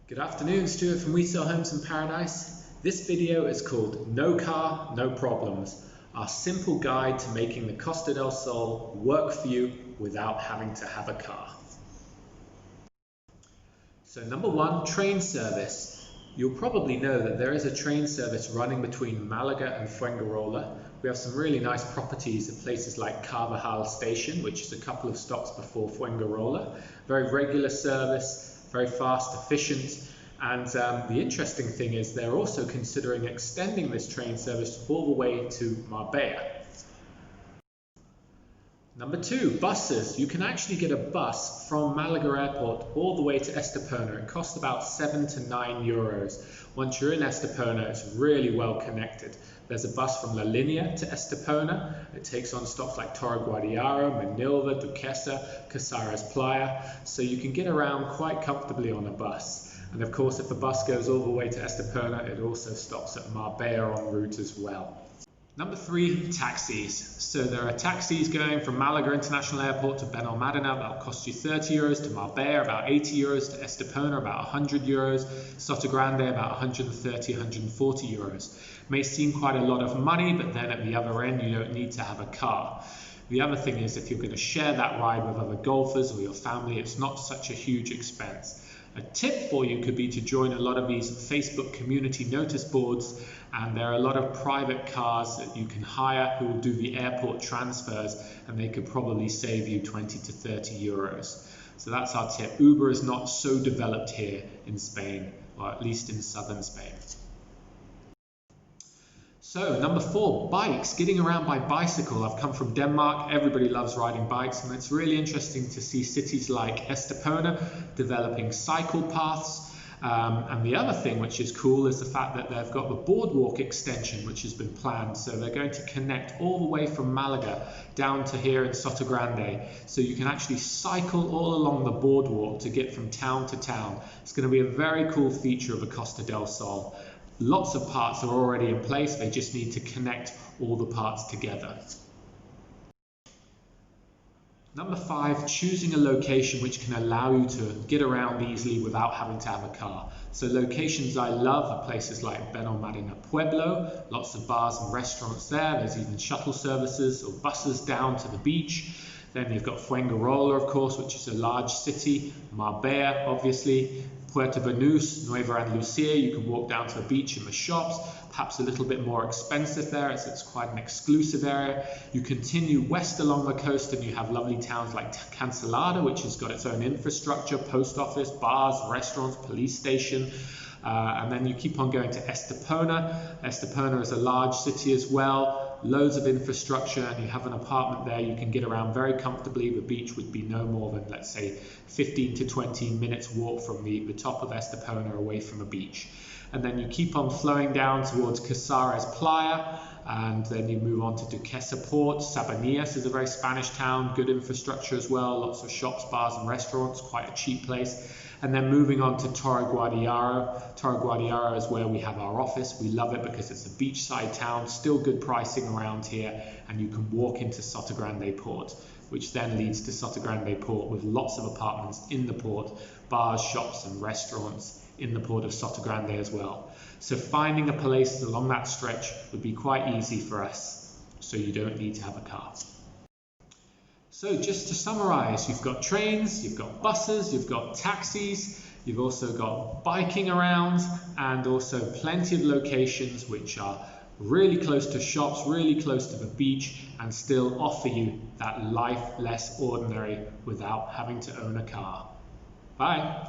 Good afternoon, Stuart from We Sell Homes in Paradise. This video is called No Car, No Problems, our simple guide to making the Costa del Sol work for you without having to have a car. So number one, train service. You'll probably know that there is a train service running between Malaga and Fuengirola. We have some really nice properties at places like Carvajal Station, which is a couple of stops before Fuengirola. Very regular service, very fast, efficient, and the interesting thing is they're also considering extending this train service all the way to Marbella. Number two, buses. You can actually get a bus from Malaga Airport all the way to Estepona. It costs about 7 to 9 euros. Once you're in Estepona, it's really well connected. There's a bus from La Linea to Estepona. It takes on stops like Torre Guadiaro, Manilva, Duquesa, Casares Playa. So you can get around quite comfortably on a bus. And of course, if the bus goes all the way to Estepona, it also stops at Marbella en route as well. Number three, taxis. So there are taxis going from Malaga International Airport to Benalmádena, that'll cost you 30 euros, to Marbella about 80 euros, to Estepona about 100 euros, Sotogrande about 130, 140 euros. May seem quite a lot of money, but then at the other end you don't need to have a car. The other thing is if you're going to share that ride with other golfers or your family, it's not such a huge expense. A tip for you could be to join a lot of these Facebook community notice boards, and there are a lot of private cars that you can hire who will do the airport transfers, and they could probably save you 20 to 30 euros. So that's our tip. Uber is not so developed here in Spain, or at least in southern Spain. So number four, bikes, getting around by bicycle. I've come from Denmark, everybody loves riding bikes, and it's really interesting to see cities like Estepona developing cycle paths. And the other thing which is cool is the fact that they've got the boardwalk extension which has been planned. So they're going to connect all the way from Malaga down to here in Sotogrande. So you can actually cycle all along the boardwalk to get from town to town. It's going to be a very cool feature of the Costa del Sol. Lots of parts are already in place, they just need to connect all the parts together. Number five, choosing a location which can allow you to get around easily without having to have a car. So locations I love are places like Benalmádena Pueblo, lots of bars and restaurants there, there's even shuttle services or buses down to the beach. Then you've got Fuengirola, of course, which is a large city, Marbella, obviously, Puerto Banús, Nueva Andalucía, you can walk down to the beach and the shops, perhaps a little bit more expensive there, as it's quite an exclusive area. You continue west along the coast and you have lovely towns like Cancelada, which has got its own infrastructure, post office, bars, restaurants, police station. And then you keep on going to Estepona. Estepona is a large city as well, loads of infrastructure, and you have an apartment there. You can get around very comfortably. The beach would be no more than, let's say, 15 to 20 minutes walk from the top of Estepona away from the beach. And then you keep on flowing down towards Casares Playa, and then you move on to Duquesa Port. Sabanillas is a very Spanish town, good infrastructure as well, lots of shops, bars and restaurants, quite a cheap place. And then moving on to Torre Guadiaro. Torre Guadiaro is where we have our office. We love it because it's a beachside town, still good pricing around here, and you can walk into Sotogrande Port, which then leads to Sotogrande Port with lots of apartments in the port, bars, shops and restaurants in the port of Sotogrande as well. So finding a place along that stretch would be quite easy for us, so you don't need to have a car. So just to summarize, you've got trains, you've got buses, you've got taxis, you've also got biking around, and also plenty of locations which are really close to shops, really close to the beach, and still offer you that life less ordinary without having to own a car. Bye.